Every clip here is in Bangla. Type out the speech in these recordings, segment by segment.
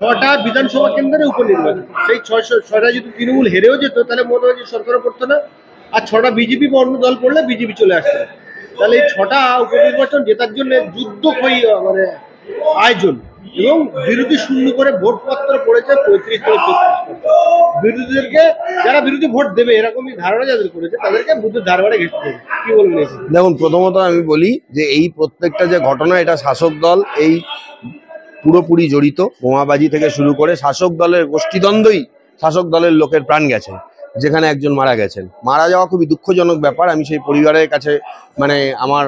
ছটা বিধানসভা কেন্দ্রে উপনির্বাচন, সেই ছয়টা যদি তৃণমূল হেরেও যেত তাহলে মনে হয় যে সরকারও পড়তো না, আর ছটা বিজেপি বা অন্য দল পড়লে বিজেপি চলে আসতো। তাহলে এই ছটা উপনির্বাচন জেতার জন্য যুদ্ধক্ষয়ী মানে আয়োজন, এবং বিরোধী শূন্য করে ভোটপত্র পড়েছে 35 থেকে 34। বিরোধীদেরকে, যারা বিরোধী ভোট দেবে এরকমই ধারণা যাদের করেছে তাদেরকে বুদ্ধের ধারবারে ঘেঁষতে দেবে। কি বলবেন? দেখুন, প্রথমত আমি বলি যে এই প্রত্যেকটা যে ঘটনা, এটা শাসক দল এই পুরোপুরি জড়িত। বোমাবাজি থেকে শুরু করে শাসক দলের গোষ্ঠীদ্বন্দ্বই শাসক দলের লোকের প্রাণ গেছে, যেখানে একজন মারা গেছেন। মারা যাওয়া খুবই দুঃখজনক ব্যাপার, আমি সেই পরিবারের কাছে মানে আমার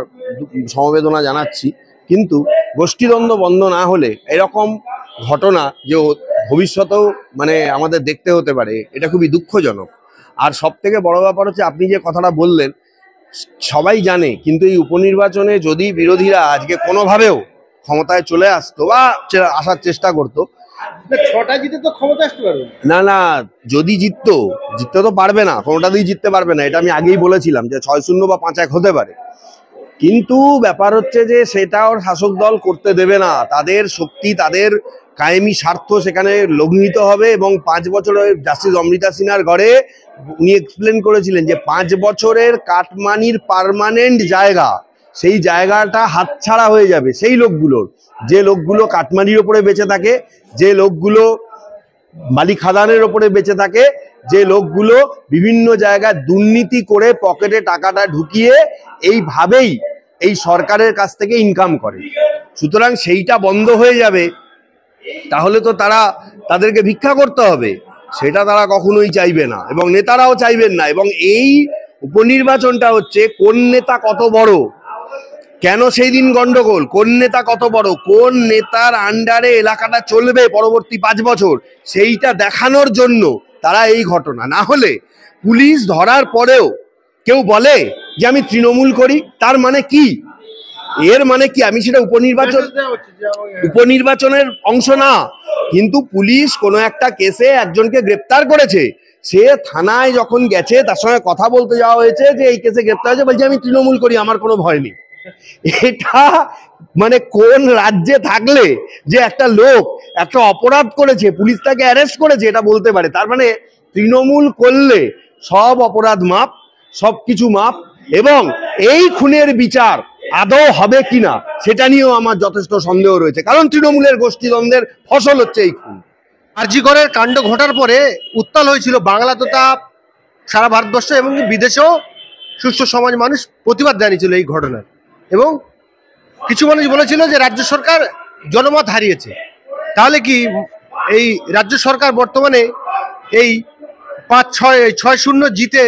সমবেদনা জানাচ্ছি। কিন্তু গোষ্ঠীদ্বন্দ্ব বন্ধ না হলে এরকম ঘটনা যে ভবিষ্যতেও মানে আমাদের দেখতে হতে পারে, এটা খুবই দুঃখজনক। আর সব থেকে বড় ব্যাপার হচ্ছে, আপনি যে কথাটা বললেন সবাই জানে, কিন্তু এই উপনির্বাচনে যদি বিরোধীরা আজকে কোনোভাবেও ক্ষমতায় চলে আসতো বা আসার চেষ্টা করতো, ছটা জিতে তো ক্ষমতা আসতে পারবে না না, যদি জিততে তো পারবে না, কোনোটাতেই জিততে পারবে না, এটা আমি আগেই বলেছিলাম যে 6-0 বা 5-1 হতে পারে। কিন্তু ব্যাপার হচ্ছে যে সেটাও শাসক দল করতে দেবে না। তাদের শক্তি, তাদের কায়েমি স্বার্থ সেখানে লঙ্ঘিত হবে। এবং 5 বছরের জাস্টিস অমৃতা সিনহার ঘরে উনি এক্সপ্লেন করেছিলেন যে 5 বছরের কাটমানির পার্মানেন্ট জায়গা, সেই জায়গাটা হাতছাড়া হয়ে যাবে সেই লোকগুলোর, যে লোকগুলো কাটমানির ওপরে বেঁচে থাকে, যে লোকগুলো বালি খাদানের ওপরে বেঁচে থাকে, যে লোকগুলো বিভিন্ন জায়গায় দুর্নীতি করে পকেটে টাকাটা ঢুকিয়ে এইভাবেই এই সরকারের কাছ থেকে ইনকাম করে। সুতরাং সেইটা বন্ধ হয়ে যাবে, তাহলে তো তাদেরকে ভিক্ষা করতে হবে, সেটা তারা কখনোই চাইবে না এবং নেতারাও চাইবেন না। এবং এই উপনির্বাচনটা হচ্ছে কোন নেতা কত বড়, কেন সেই দিন গন্ডগোল, কোন নেতা কত বড়, কোন নেতার আন্ডারে এলাকাটা চলবে পরবর্তী 5 বছর, সেইটা দেখানোর জন্য তারা এই ঘটনা। না হলে পুলিশ ধরার পরেও কেউ বলে যে আমি তৃণমূল করি, তার মানে কি? এর মানে কি? আমি সেটা উপনির্বাচনের অংশ না, কিন্তু পুলিশ কোনো একটা কেসে একজনকে গ্রেপ্তার করেছে, সে থানায় যখন গেছে তার সঙ্গে কথা বলতে যাওয়া হয়েছে যে এই কেসে গ্রেপ্তার হয়েছে, বলছে আমি তৃণমূল করি, আমার কোনো ভয় নেই। এটা মানে কোন রাজ্যে থাকলে যে একটা লোক একটা অপরাধ করেছে, পুলিশ তাকে অ্যারেস্ট করেছে, এটা বলতে পারে? তার মানে তৃণমূল করলে সব অপরাধ মাপ, সবকিছু মাপ। এবং এই খুনের বিচার আদৌ হবে কিনা সেটা নিয়েও আমার যথেষ্ট সন্দেহ রয়েছে, কারণ তৃণমূলের গোষ্ঠীদ্বন্দ্বের ফসল হচ্ছে এই খুন। আরজি করের কাণ্ড ঘটার পরে উত্তাল হয়েছিল বাংলা তথা সারা ভারতবর্ষ, এবং বিদেশেও সুস্থ সমাজ মানুষ প্রতিবাদ জানিয়েছিল এই ঘটনার। এবং কিছু মানুষ বলেছিল যে রাজ্য সরকার জনমত হারিয়েছে। তাহলে কি এই রাজ্য সরকার বর্তমানে এই 5-6-0 জিতে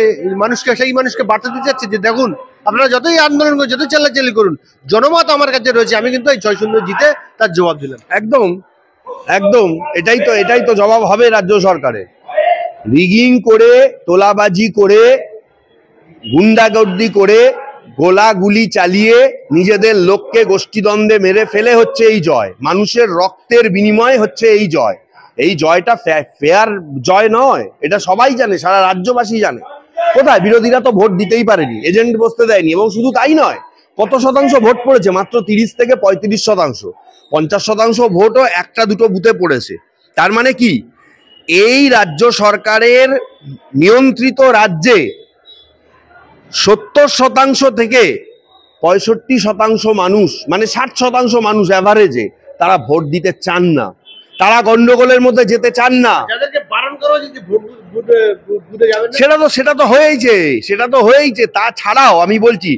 সেই মানুষকে বার্তা দিতে চাচ্ছে যে দেখুন, আপনারা যতই আন্দোলন করুন, যতই চেল্লাচিল্লি করুন, জনমত আমার কাছে রয়েছে, আমি কিন্তু এই 6-0 জিতে তার জবাব দিলাম। একদম একদম, এটাই তো জবাব হবে রাজ্য সরকারের। রিগিং করে, তোলাবাজি করে, গুন্ডাগর্দি করে, গোলাগুলি চালিয়ে নিজেদের লোককে গোষ্ঠীদ্বন্দ্বে মেরে ফেলে হচ্ছে এই জয়। মানুষের রক্তের বিনিময়ে হচ্ছে এই জয়। এই জয়টা ফেয়ার জয় নয়, এটা সবাই জানে, সারা রাজ্যবাসী জানে। কোথায়? বিরোধীরা তো ভোট দিতেই পারেনি, এজেন্ট বসতে দেয়নি। এবং শুধু তাই নয়, কত শতাংশ ভোট পড়েছে? মাত্র 30 থেকে 35%। 50% ভোটও একটা দুটো বুথে পড়েছে। তার মানে কি? এই রাজ্য সরকারের নিয়ন্ত্রিত রাজ্যে 70% থেকে 65% মানুষ, মানে 60% মানুষ অ্যাভারেজে, তারা ভোট দিতে চান না, তারা গন্ডগোলের মধ্যে যেতে চান না। সেটা তো হয়েইছে। তাছাড়াও আমি বলছি,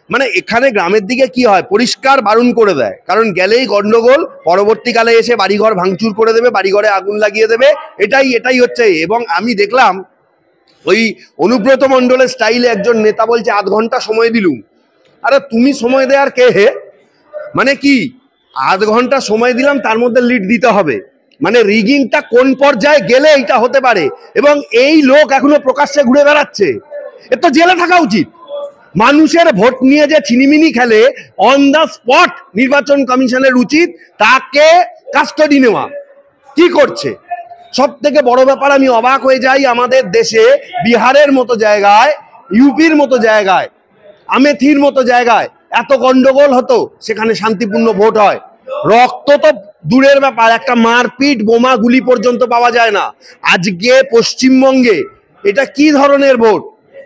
মানে এখানে গ্রামের দিকে কি হয়, পরিষ্কার বারণ করে দেয়, কারণ গেলেই গন্ডগোল, পরবর্তীকালে এসে বাড়িঘর ভাঙচুর করে দেবে, বাড়িঘরে আগুন লাগিয়ে দেবে, এটাই হচ্ছে। এবং আমি দেখলাম ওই অনুব্রত মণ্ডলের স্টাইলে একজন নেতা বলছে 8 ঘন্টা সময় দিলুম। আরে তুমি সময় দেওয়ার কে হে? মানে কি 8 ঘন্টা সময় দিলাম, তার মধ্যে লিড দিতে হবে? মানে রিগিংটা কোন পর্যায়ে গেলে এটা হতে পারে? এবং এই লোক এখনো প্রকাশ্যে ঘুরে বেড়াচ্ছে, এ তো জেলে থাকা উচিত। মানুষের ভোট নিয়ে যে ছিনিমিনি খেলে, অন দা স্পট নির্বাচন কমিশনের উচিত তাকে কাস্টডি নেওয়া। কি করছে? সব থেকে বড় ব্যাপার, আমি অবাক হয়ে যাই, আমাদের দেশে বিহারের মতো জায়গায়, ইউপির মতো জায়গায়, আমেথির মতো জায়গায় এত গন্ডগোল হতো, সেখানে শান্তিপূর্ণ ভোট হয়। রক্ত তো দূরের ব্যাপার, একটা মারপিট বোমা গুলি পর্যন্ত পাওয়া যায় না। আজকে পশ্চিমবঙ্গে এটা কি ধরনের ভোট?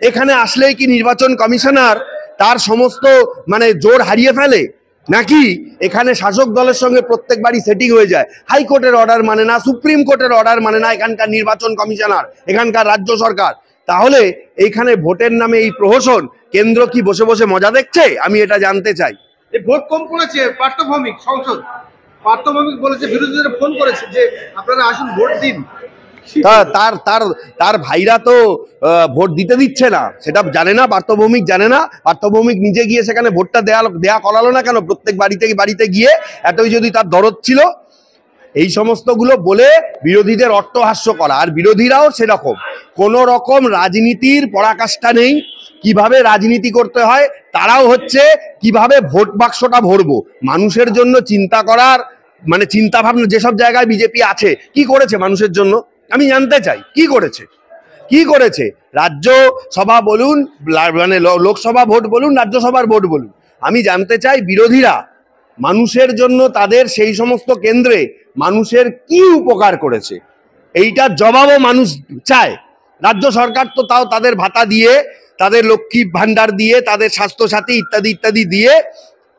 এখানে আসলেই কি নির্বাচন কমিশনার তার সমস্ত মানে জোর হারিয়ে ফেলে, নাকি এখানে শাসক দলের সঙ্গে প্রত্যেকবারই সেটিং হয়ে যায়? হাইকোর্টের অর্ডার মানে না, সুপ্রিম কোর্টের অর্ডার মানে না এখানকার নির্বাচন কমিশনার, এখানকার রাজ্য সরকার। তাহলে এইখানে ভোটের নামে এই প্রহসন, কেন্দ্র কি বসে বসে মজা দেখছে? আমি এটা জানতে চাই। এই ভোট কম পড়েছে পার্থভৌমিক সংসদ, পার্থভৌমিক বলেছে, বিরোধীদের ফোন করেছে যে আপনারা আসুন ভোট দিন। তার তার তার ভাইরা তো ভোট দিতে দিচ্ছে না, সেটা জানে না পার্থভৌমিক? জানে না? পার্থভৌমিক নিজে গিয়ে সেখানে ভোটটা দেয়া করালো না কেন? প্রত্যেক বাড়িতে গিয়ে, এতই যদি তার দরদ ছিল। এই সমস্তগুলো বলে বিরোধীদের অট্টহাস্য করা, আর বিরোধীরাও সেরকম, কোনো রকম রাজনীতির পরাকাষ্ঠা নেই। কিভাবে রাজনীতি করতে হয়, তারাও হচ্ছে কিভাবে ভোট বাক্সটা ভরবো, মানুষের জন্য চিন্তা করার মানে চিন্তা ভাবনা যেসব জায়গায় বিজেপি আছে, কি করেছে মানুষের জন্য আমি জানতে চাই। কি করেছে? রাজ্যসভা বলুন, মানে লোকসভা ভোট বলুন, রাজ্যসভার ভোট বলুন, আমি জানতে চাই বিরোধীরা মানুষের জন্য তাদের সেই সমস্ত কেন্দ্রে মানুষের কি উপকার করেছে, এইটার জবাবও মানুষ চায়। রাজ্য সরকার তো তাও তাদের ভাতা দিয়ে, তাদের লক্ষ্মী ভান্ডার দিয়ে, তাদের স্বাস্থ্যসাথী ইত্যাদি ইত্যাদি দিয়ে,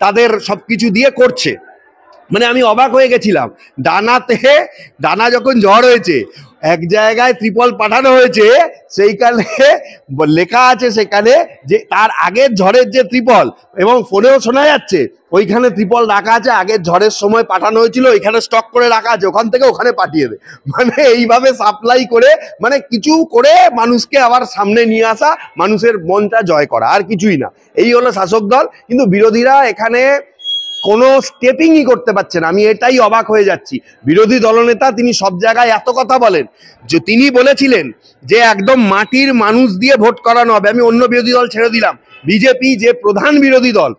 তাদের সবকিছু দিয়ে করছে। মানে আমি অবাক হয়ে গেছিলাম, ডানা যখন ঝড় হয়েছে, এক জায়গায় ত্রিপল পাঠানো হয়েছে, সেইখানে লেখা আছে সেখানে যে তার আগের ঝড়ের যে ত্রিপল, এবং ফোনেও শোনা যাচ্ছে ওইখানে ত্রিপল রাখা আছে, আগের ঝড়ের সময় পাঠানো হয়েছিল, এখানে স্টক করে রাখা আছে, ওখান থেকে ওখানে পাঠিয়ে দে। মানে এইভাবে সাপ্লাই করে, মানে কিছু করে মানুষকে আবার সামনে নিয়ে আসা, মানুষের মনটা জয় করা, আর কিছুই না। এই হলো শাসক দল। কিন্তু বিরোধীরা এখানে কোনো স্টেপিংই করতে পারছে না। আমি এটাই অবাক হয়ে যাচ্ছি। বিরোধী দলনেতা তিনি সব জায়গায় এত কথা বলেন, যে তিনি বলেছিলেন যে একদম মাটির মানুষ দিয়ে ভোট করানো হবে। আমি অন্য বিরোধী দল ছেড়ে দিলাম, বিজেপি যে প্রধান বিরোধী দল,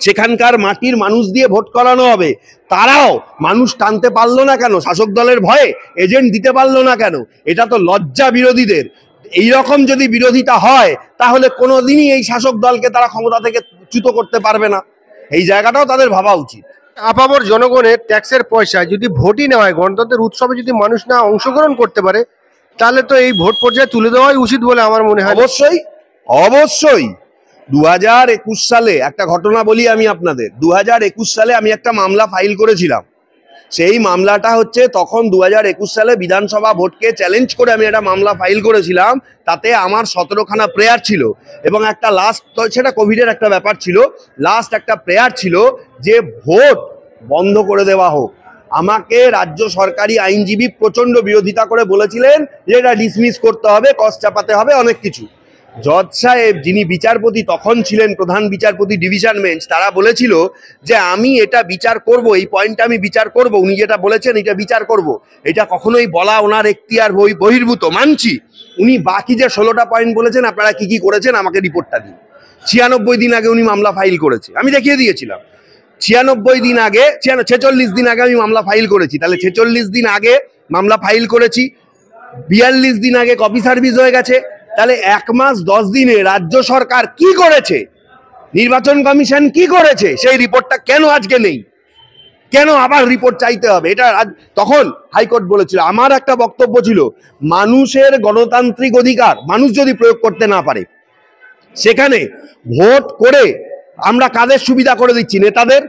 সেখানকার মাটির মানুষ দিয়ে ভোট করানো হবে। তারাও মানুষ টানতে পারলো না কেন? শাসক দলের ভয়ে এজেন্ট দিতে পারলো না কেন? এটা তো লজ্জা বিরোধীদের। এইরকম যদি বিরোধিতা হয়, তাহলে কোনোদিনই এই শাসক দলকে তারা ক্ষমতা থেকে চ্যুত করতে পারবে না। এই জায়গাটাও তাদের ভাবা উচিত। আপামর জনগণের ট্যাক্সের পয়সায় যদি ভোটই না হয়, গণতন্ত্রের উৎসবে যদি মানুষ না অংশগ্রহণ করতে পারে, তাহলে তো এই ভোট পর্যায়ে তুলে দেওয়াই উচিত বলে আমার মনে হয়। অবশ্যই 2021 সালে একটা ঘটনা বলি আমি আপনাদের। 2021 সালে আমি একটা মামলা ফাইল করেছিলাম। সেই মামলাটা হচ্ছে, তখন 2021 সালে বিধানসভা ভোটকে চ্যালেঞ্জ করে আমি একটা মামলা ফাইল করেছিলাম। তাতে আমার 17খানা প্রেয়ার ছিল, এবং একটা লাস্ট, সেটা কোভিডের একটা ব্যাপার ছিল, লাস্ট একটা প্রেয়ার ছিল যে ভোট বন্ধ করে দেওয়া হোক। আমাকে রাজ্য সরকারি আইনজীবী প্রচন্ড বিরোধিতা করে বলেছিলেন যে এটা ডিসমিস করতে হবে, কষ্ট চাপাতে হবে, অনেক কিছু। জজ সাহেব, যিনি বিচারপতি তখন ছিলেন, প্রধান বিচারপতি ডিভিশন বেঞ্চ, তারা বলেছিল যে আমি এটা বিচার করব, এই পয়েন্টটা আমি বিচার করব, উনি যেটা বলেছেন এটা বিচার করব। এটা কখনোই বলা ওনার এখতিয়ার বহির্ভূত, মানছি। উনি বাকি যে 16টা পয়েন্ট বলেছেন, আপনারা কি কি করেছেন আমাকে রিপোর্টটা দিন। 96 দিন আগে উনি মামলা ফাইল করেছে, আমি দেখিয়ে দিয়েছিলাম। 46 দিন আগে আমি মামলা ফাইল করেছি। তাহলে 46 দিন আগে মামলা ফাইল করেছি, 42 দিন আগে কপি সার্ভিস হয়ে গেছে। তাহলে 1 মাস 10 দিনে রাজ্য সরকার কি করেছে, নির্বাচন কমিশন কি করেছে, সেই রিপোর্টটা কেন আজকে নেই? কেন আবার রিপোর্ট চাইতে হবে? এটা তখন হাইকোর্ট বলেছিল। আমার একটা বক্তব্য ছিল, মানুষের গণতান্ত্রিক অধিকার মানুষ যদি প্রয়োগ করতে না পারে, সেখানে ভোট করে আমরা কাদের সুবিধা করে দিচ্ছি? নেতাদের।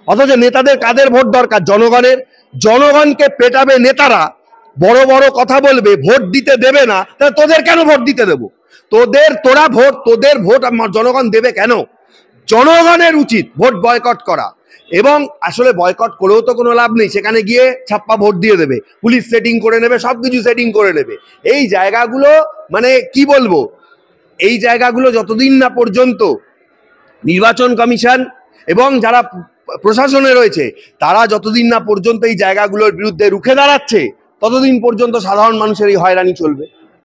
অথচ নেতাদের কাদের ভোট দরকার? জনগণের। জনগণকে পেটাবে নেতারা, বড় বড় কথা বলবে, ভোট দিতে দেবে না। তাহলে তোদের কেন ভোট দিতে দেবো? তোদের ভোট জনগণ দেবে কেন? জনগণের উচিত ভোট বয়কট করা। এবং আসলে বয়কট করেও তো কোনো লাভ নেই, সেখানে গিয়ে ছাপ্পা ভোট দিয়ে দেবে, পুলিশ সেটিং করে নেবে, সবকিছু সেটিং করে নেবে। এই জায়গাগুলো মানে কি বলবো, এই জায়গাগুলো যতদিন না পর্যন্ত নির্বাচন কমিশন এবং যারা প্রশাসনে রয়েছে, তারা যতদিন না পর্যন্ত এই জায়গাগুলোর বিরুদ্ধে রুখে দাঁড়াচ্ছে, ততদিন পর্যন্ত সাধারণ মানুষের এই হয়রানি চলবে।